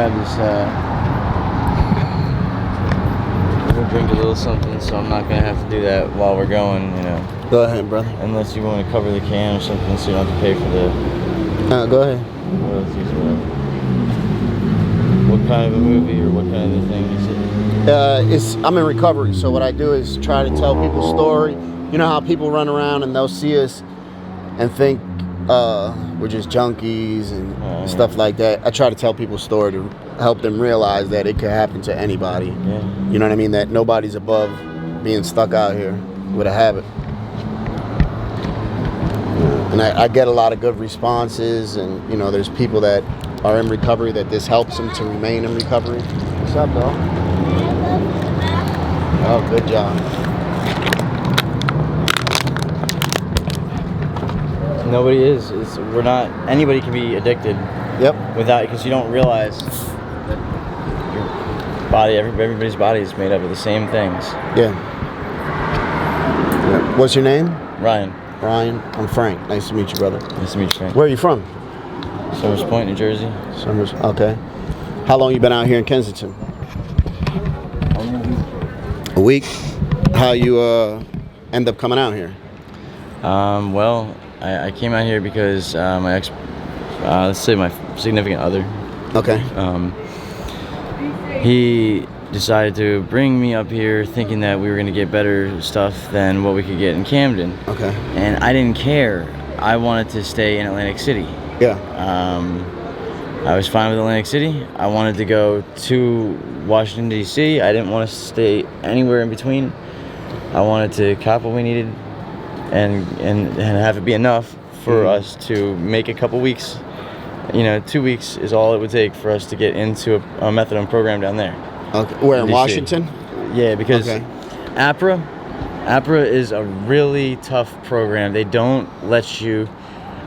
grab this. I'm gonna drink a little something, so I'm not gonna have to do that while we're going. Go ahead, brother. Unless you want to cover the can or something, so you don't have to pay for the. Go ahead. What kind of a movie or what kind of a thing is it? I'm in recovery, so what I do is try to tell people's story. You know how people run around and they'll see us and think we're just junkies and stuff like that. I try to tell people's story to help them realize that it could happen to anybody. Yeah. You know what I mean? That nobody's above being stuck out here with a habit. And I get a lot of good responses, and there's people that are in recovery that this helps them to remain in recovery. What's up, dog? Oh, good job. Nobody is. We're not. Anybody can be addicted. Yep. Because you don't realize that your body, everybody's body is made up of the same things. Yeah. What's your name? Ryan. Ryan. I'm Frank. Nice to meet you, brother. Nice to meet you, Frank. Where are you from? Somers Point, New Jersey. Somers. Okay. How long you been out here in Kensington? A week. How you end up coming out here? Well, I came out here because my let's say my significant other. Okay. He decided to bring me up here thinking that we were going to get better stuff than what we could get in Camden. Okay. And I didn't care. I wanted to stay in Atlantic City. Yeah. I was fine with Atlantic City. I wanted to go to Washington, D.C. I didn't want to stay anywhere in between. I wanted to cop what we needed and have it be enough for us to make a couple weeks. 2 weeks is all it would take for us to get into a methadone program down there. Okay. Where, in Washington? Yeah, because APRA is a really tough program. They don't let you.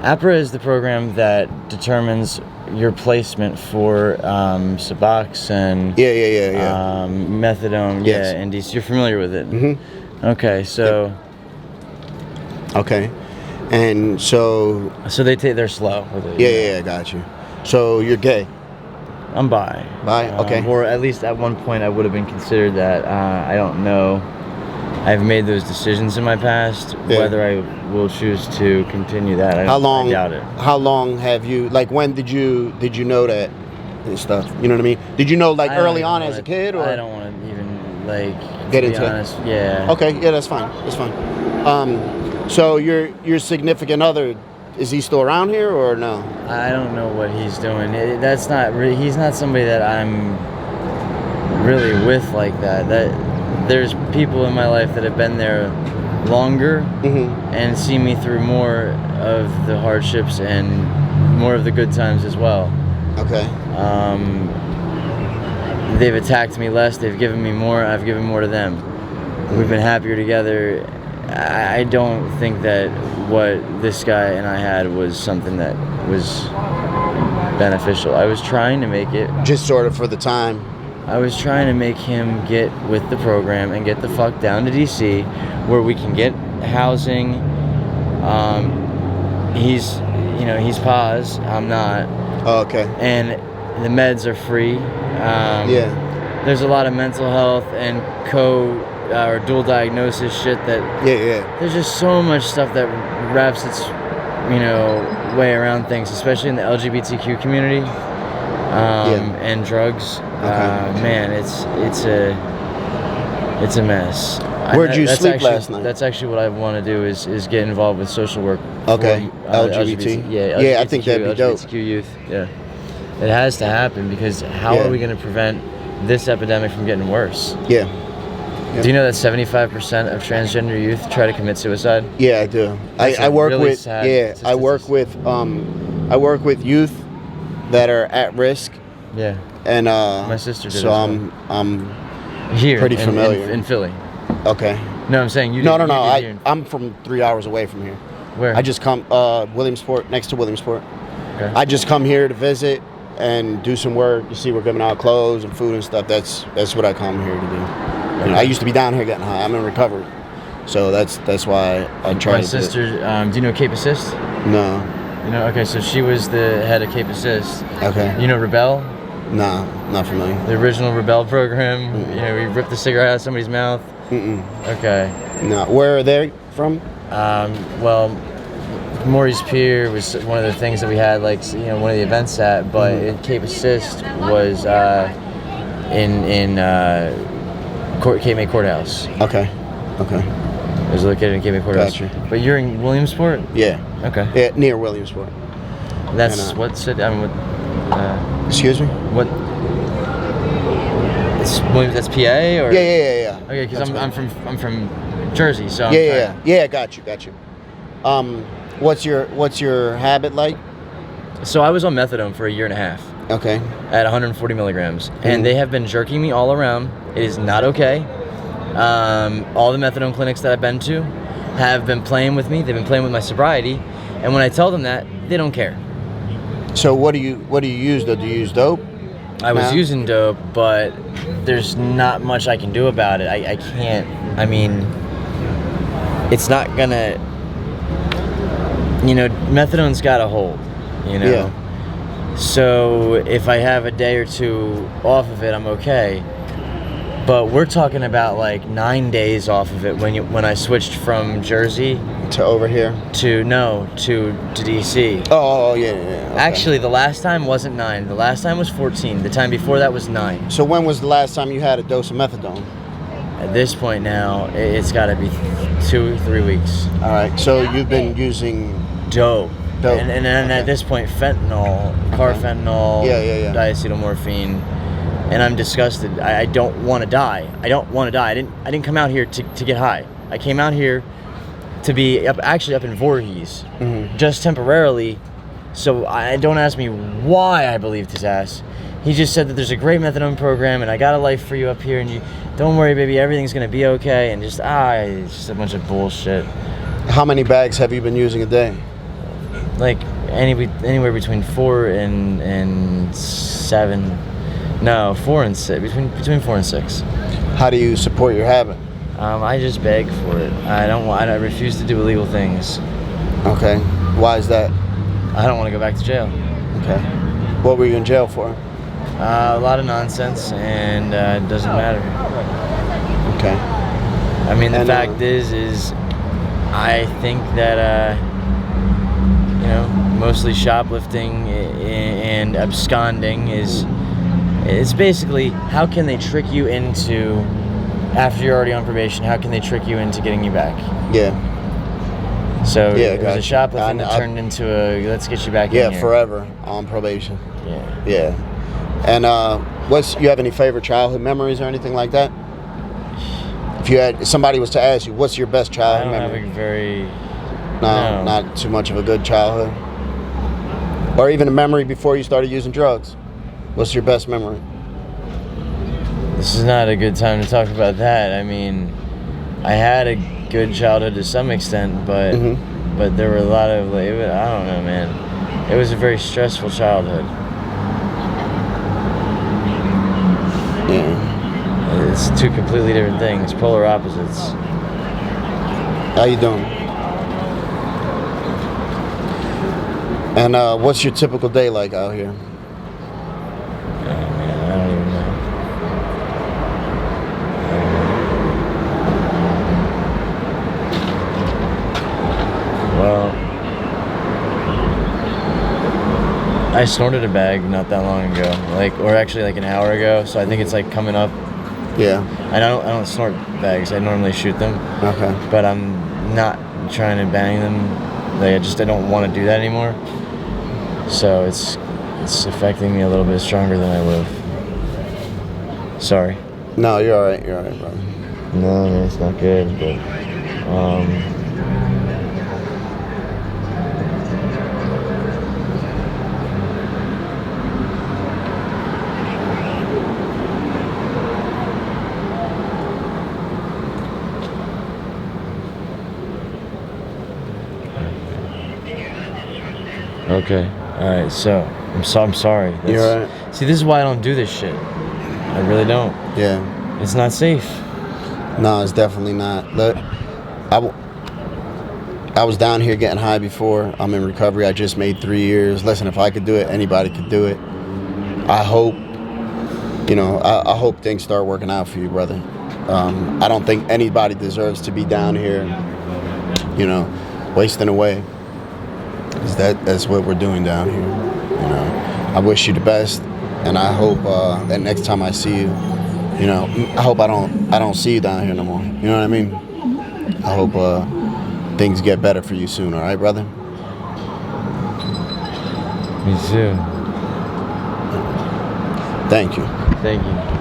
APRA is the program that determines your placement for Suboxone, methadone, and DC. You're familiar with it? Mm-hmm. Okay, so. Yep. Okay, and so. So they're slow with it. Yeah, got you. So you're gay. I'm bi. Bi, okay. Or at least at one point I would have been considered that. I don't know. I've made those decisions in my past. Whether I will choose to continue that, I doubt it. How long have you? Like, when did you know that and stuff? You know what I mean? Did you know early on as a kid, or? I don't want to even get into honest. It. Yeah. Okay. Yeah, that's fine. That's fine. So your significant other, is he still around here or no? I don't know what he's doing. He's not somebody that I'm really with like that. There's people in my life that have been there longer and see me through more of the hardships and more of the good times as well. Okay. They've attacked me less. They've given me more. I've given more to them. We've been happier together. I don't think that what this guy and I had was something that was beneficial. I was trying to make it... Just sort of for the time. I was trying to make him get with the program and get the fuck down to DC where we can get housing. He's pause. I'm not. Oh, okay. And the meds are free. There's a lot of mental health and or dual diagnosis shit that. There's just so much stuff that wraps its way around things, especially in the LGBTQ community. And drugs. Man, it's a mess. Where'd you sleep last night? That's actually what I want to do is get involved with social work. Okay. LGBT. LGBT, I think that'd be dope. LGBTQ youth. Yeah. It has to happen because how are we going to prevent this epidemic from getting worse? Yeah. Do you know that 75% of transgender youth try to commit suicide? Yeah, I do. I work really with I work with youth that are at risk. Yeah. And my sister did. So I'm here pretty familiar in Philly. Okay. No, I'm saying you. No. I'm from 3 hours away from here. Where? I just come Williamsport, next to Williamsport. Okay. I just come here to visit and do some work. You see, we're giving out clothes and food and stuff. That's what I come here to do. I used to be down here getting high. I'm in recovery, so that's why I try. My sister. Do you know Cape Assist? No. Okay, so she was the head of Cape Assist. Okay. You know Rebel? Nah, not familiar. The original Rebel program. You know, we ripped the cigarette out of somebody's mouth. Okay. No. Where are they from? Well, Maurice Pier was one of the things that we had, like, you know, one of the events at, but Cape Assist was in Cape May Courthouse. Okay. It was located in Cape May Courthouse. Gotcha. But you're in Williamsport? Yeah. Okay. Yeah, near Williamsport. That's And, what city? I mean, what? Excuse me? What? That's PA or? Yeah. Okay, because That's I'm from Jersey, so I'm Yeah. Got you. What's your habit like? So I was on methadone for a year and a half. Okay. At 140 milligrams, and they have been jerking me all around. It is not okay. All the methadone clinics that I've been to have been playing with me. They've been playing with my sobriety, and when I tell them that, they don't care. So what do you use though? Do you use dope? I was using dope, but there's not much I can do about it. I can't. I mean, it's not gonna. You know, methadone's got a hold. You know. Yeah. So if I have a day or two off of it, I'm okay. But we're talking about like 9 days off of it when I switched from Jersey to over here to DC. Oh yeah. Okay. Actually, the last time wasn't 9. The last time was 14. The time before that was 9. So when was the last time you had a dose of methadone? At this point now, it's got to be 2-3 weeks. All right. So you've been using dope. And then at this point, fentanyl, carfentanil, diacetylmorphine, and I'm disgusted. I don't want to die. I didn't come out here to get high. I came out here to be up in Voorhees, just temporarily. So don't ask me why I believed his ass. He just said that there's a great methadone program, and I got a life for you up here, and you don't worry, baby, everything's gonna be okay. And it's just a bunch of bullshit. How many bags have you been using a day? Like anywhere between 4 and 7. No, 4 and 6. Between 4 and 6. How do you support your habit? I just beg for it. I refuse to do illegal things. Okay. Why is that? I don't want to go back to jail. Okay. What were you in jail for? A lot of nonsense, and it doesn't matter. Okay. I mean, the fact is I think that you know, mostly shoplifting and absconding it's basically, how can they trick you into, after you're already on probation, how can they trick you into getting you back? Yeah. So it was a shoplifting that turned into a, let's get you back in here. Yeah, forever on probation. Yeah. Yeah. And you have any favorite childhood memories or anything like that? If somebody was to ask you, what's your best childhood memory? I don't have a very... No, not too much of a good childhood. Or even a memory before you started using drugs. What's your best memory? This is not a good time to talk about that. I mean, I had a good childhood to some extent, but there were a lot of, I don't know, man. It was a very stressful childhood. Yeah. It's two completely different things, polar opposites. How you doing? And what's your typical day like out here? Oh, man, I don't even know. Well, I snorted a bag not that long ago, or actually like an hour ago. So I think it's like coming up. Yeah. I don't snort bags. I normally shoot them. Okay. But I'm not trying to bang them. I don't want to do that anymore. So it's affecting me a little bit stronger than I would have. Sorry. No, you're all right. You're all right, brother. No, man, it's not good. But okay. All right. So I'm sorry. You're all right. See, this is why I don't do this shit. I really don't. Yeah. It's not safe. No, it's definitely not. Look, I was down here getting high before. I'm in recovery. I just made 3 years. Listen, if I could do it, anybody could do it. I hope you know, I hope things start working out for you, brother. I don't think anybody deserves to be down here, you know, wasting away. 'Cause that's what we're doing down here. You know, I wish you the best, and I hope that next time I see you, you know, I hope I don't see you down here no more. You know what I mean? I hope things get better for you soon. All right, brother. Me too. Thank you. Thank you.